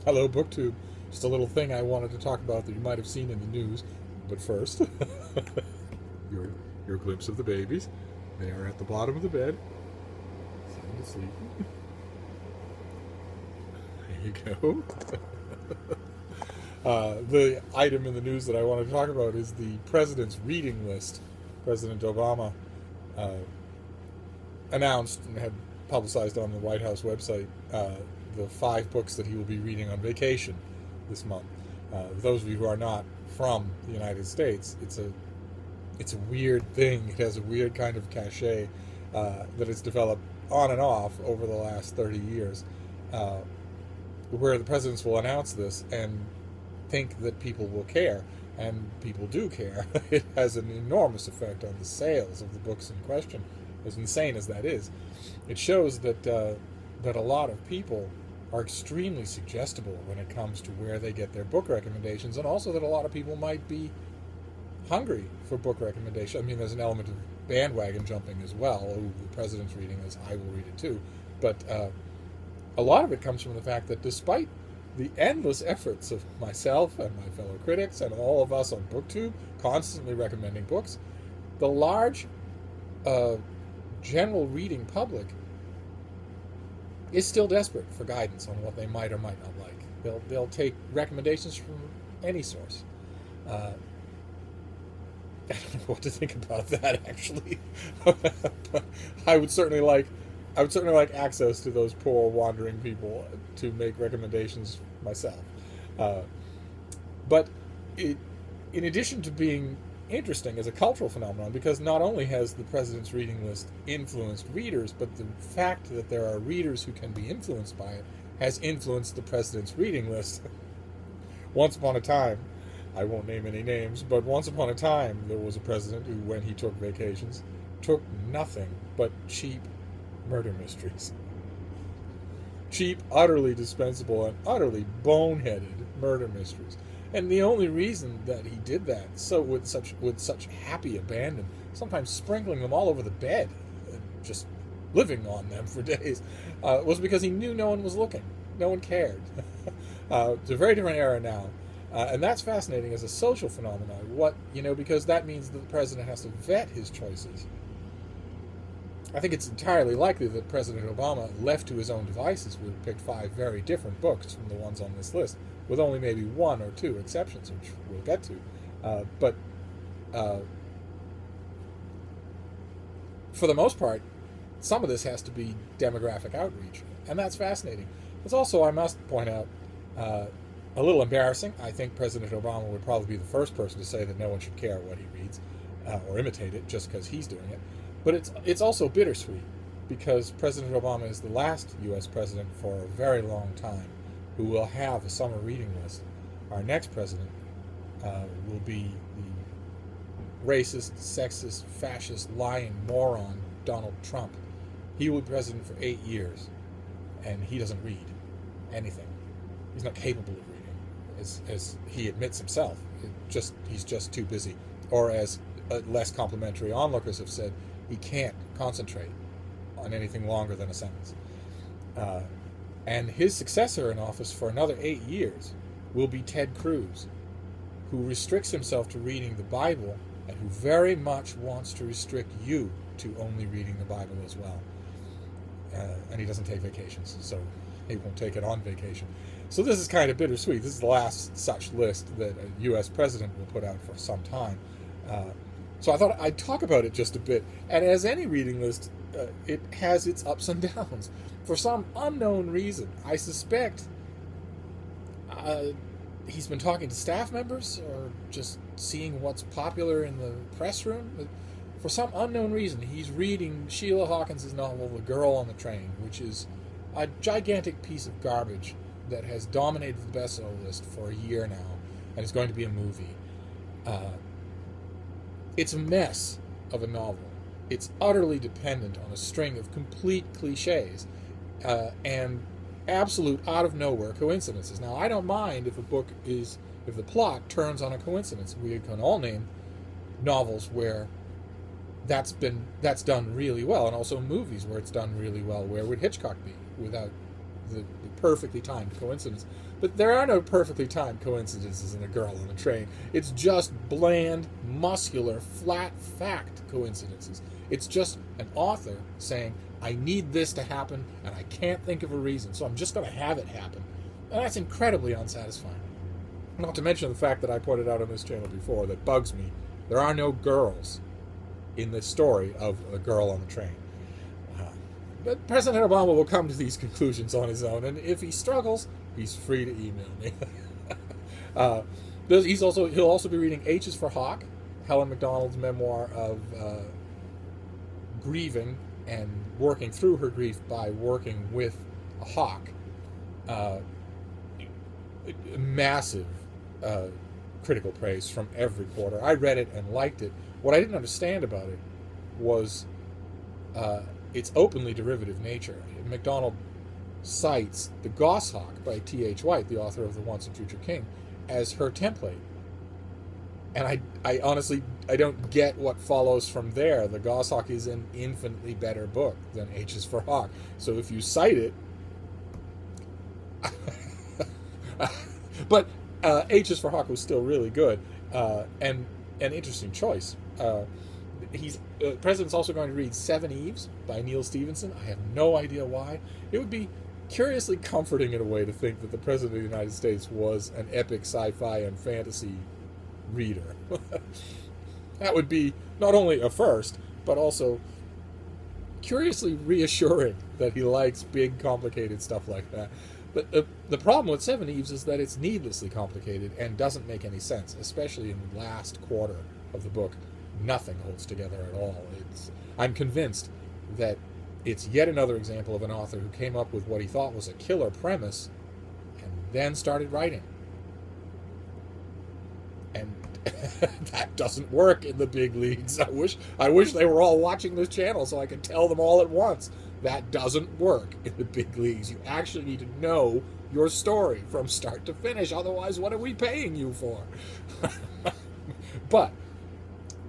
Hello, BookTube. Just a little thing I wanted to talk about that you might have seen in the news. But first, your your glimpse of the babies. They are at the bottom of the bed, sound asleep. There you go. The item in the news that I want to talk about is the president's reading list. President Obama uh, announced and had publicized on the White House website the 5 books that he will be reading on vacation this month. Those of you who are not from the United States, it's a weird thing. It has a weird kind of cachet that has developed on and off over the last 30 years, where the presidents will announce this and think that people will care, and people do care. It has an enormous effect on the sales of the books in question, as insane as that is. It shows that a lot of people are extremely suggestible when it comes to where they get their book recommendations, and also that a lot of people might be hungry for book recommendation. I mean, there's an element of bandwagon jumping as well. Oh, the president's reading this, I will read it too. But a lot of it comes from the fact that despite the endless efforts of myself and my fellow critics and all of us on BookTube constantly recommending books, the large uh, general reading public is still desperate for guidance on what they might or might not like. They'll take recommendations from any source. Uh, I don't know what to think about that actually. But I would certainly like I would certainly like access to those poor wandering people to make recommendations myself. Uh, but it, in addition to being interesting as a cultural phenomenon, because not only has the president's reading list influenced readers, but the fact that there are readers who can be influenced by it has influenced the president's reading list. Once upon a time, I won't name any names, but once upon a time there was a president who, when he took vacations, took nothing but cheap murder mysteries. Cheap, utterly dispensable, and utterly boneheaded murder mysteries. And the only reason that he did that, so with such happy abandon, sometimes sprinkling them all over the bed, and just living on them for days, was because he knew no one was looking, no one cared. It's a very different era now, and that's fascinating as a social phenomenon. Because that means that the president has to vet his choices. I think it's entirely likely that President Obama, left to his own devices, would have picked 5 very different books from the ones on this list, with only maybe 1 or 2 exceptions, which we'll get to. But uh, for the most part, some of this has to be demographic outreach, and that's fascinating. It's also, I must point out, uh, a little embarrassing. I think President Obama would probably be the first person to say that no one should care what he reads or imitate it just because he's doing it. But it's also bittersweet because President Obama is the last U.S. president for a very long time who will have a summer reading list. Our next president will be the racist, sexist, fascist, lying moron Donald Trump. He will be president for 8 years, and he doesn't read anything. He's not capable of reading, as he admits himself. He's just too busy. Or as less complimentary onlookers have said, he can't concentrate on anything longer than a sentence. Uh, and his successor in office for another 8 years will be Ted Cruz, who restricts himself to reading the Bible and who very much wants to restrict you to only reading the Bible as well. And he doesn't take vacations, so he won't take it on vacation. So this is kind of bittersweet. This is the last such list that a U.S. president will put out for some time. So I thought I'd talk about it just a bit. And as any reading list, it has its ups and downs. For some unknown reason, I suspect he's been talking to staff members or just seeing what's popular in the press room. For some unknown reason, he's reading Sheila Hawkins' novel The Girl on the Train, which is a gigantic piece of garbage that has dominated the bestseller list for a year now, and is going to be a movie. It's a mess of a novel. It's utterly dependent on a string of complete cliches and absolute out of nowhere coincidences. Now, I don't mind if if the plot turns on a coincidence. We can all name novels where that's done really well, and also movies where it's done really well. Where would Hitchcock be without the perfectly timed coincidence. But there are no perfectly timed coincidences in A Girl on a Train. It's just bland, muscular, flat fact coincidences. It's just an author saying, I need this to happen, and I can't think of a reason, so I'm just going to have it happen. And that's incredibly unsatisfying. Not to mention the fact that I pointed out on this channel before that bugs me. There are no girls in the story of A Girl on a Train. But President Obama will come to these conclusions on his own, and if he struggles, he's free to email me. He'll also be reading H is for Hawk, Helen Macdonald's memoir of grieving and working through her grief by working with a hawk. Massive critical praise from every quarter. I read it and liked it. What I didn't understand about it was its openly derivative nature. MacDonald cites The Goshawk by T.H. White, the author of The Once and Future King, as her template. And I honestly, I don't get what follows from there. The Goshawk is an infinitely better book than H is for Hawk. So if you cite it... but H is for Hawk was still really good, and an interesting choice. President's also going to read Seven Eves by Neal Stephenson. I have no idea why. It would be curiously comforting in a way to think that the President of the United States was an epic sci-fi and fantasy reader. That would be not only a first, but also curiously reassuring that he likes big, complicated stuff like that. But the problem with Seven Eves is that it's needlessly complicated and doesn't make any sense, especially in the last quarter of the book. Nothing holds together at all. I'm convinced that it's yet another example of an author who came up with what he thought was a killer premise and then started writing. And that doesn't work in the big leagues. I wish they were all watching this channel so I could tell them all at once. That doesn't work in the big leagues. You actually need to know your story from start to finish. Otherwise, what are we paying you for? But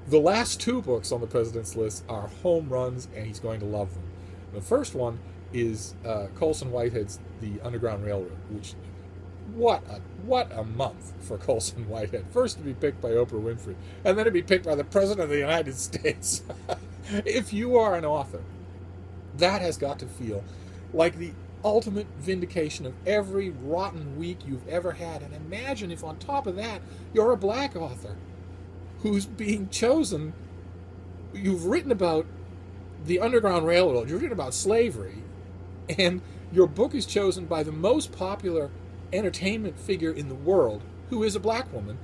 the last two books on the President's list are home runs, and he's going to love them. The first one is Colson Whitehead's The Underground Railroad, which, what a month for Colson Whitehead. First to be picked by Oprah Winfrey, and then to be picked by the President of the United States. If you are an author, that has got to feel like the ultimate vindication of every rotten week you've ever had. And imagine if on top of that, you're a black author who's being chosen. You've written about the Underground Railroad, you've written about slavery, and your book is chosen by the most popular entertainment figure in the world, who is a black woman,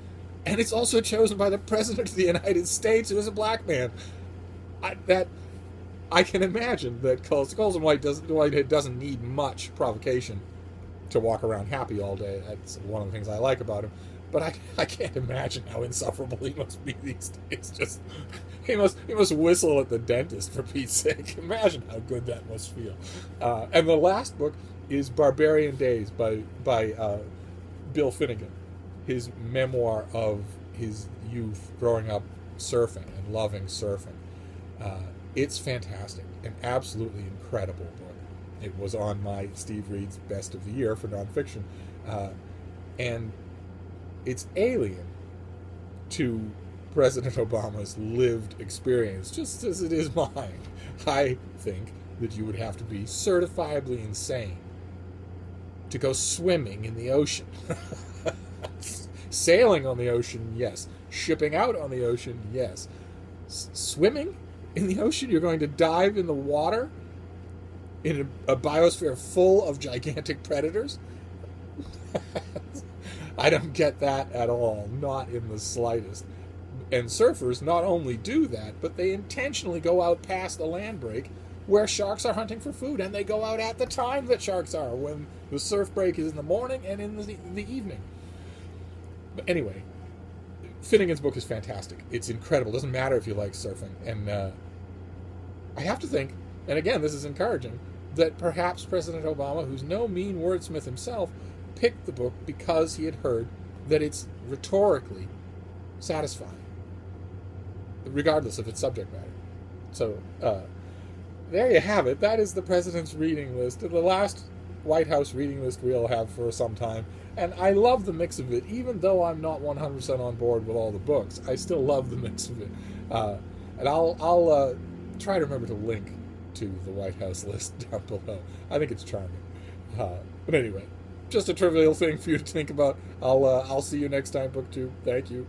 and it's also chosen by the President of the United States, who is a black man. I can imagine that Colson Whitehead doesn't need much provocation to walk around happy all day. That's one of the things I like about him. But I can't imagine how insufferable he must be these days. Just he must whistle at the dentist, for Pete's sake. Imagine how good that must feel. And the last book is Barbarian Days by Bill Finnegan, his memoir of his youth growing up surfing and loving surfing. It's fantastic, an absolutely incredible book. It was on my Steve Reed's Best of the Year for nonfiction, and it's alien to President Obama's lived experience, just as it is mine. I think that you would have to be certifiably insane to go swimming in the ocean. Sailing on the ocean, yes. Shipping out on the ocean, yes. Swimming in the ocean? You're going to dive in the water in a biosphere full of gigantic predators? I don't get that at all, not in the slightest. And surfers not only do that, but they intentionally go out past the land break where sharks are hunting for food, and they go out at the time that sharks are, when the surf break is in the morning and in the evening. But anyway, Finnegan's book is fantastic. It's incredible. It doesn't matter if you like surfing. And I have to think, and again, this is encouraging, that perhaps President Obama, who's no mean wordsmith himself, picked the book because he had heard that it's rhetorically satisfying, regardless of its subject matter. So, there you have it. That is the President's reading list. And the last White House reading list we'll have for some time. And I love the mix of it, even though I'm not 100% on board with all the books. I still love the mix of it. And I'll try to remember to link to the White House list down below. I think it's charming. But anyway, just a trivial thing for you to think about. I'll see you next time, BookTube. Thank you.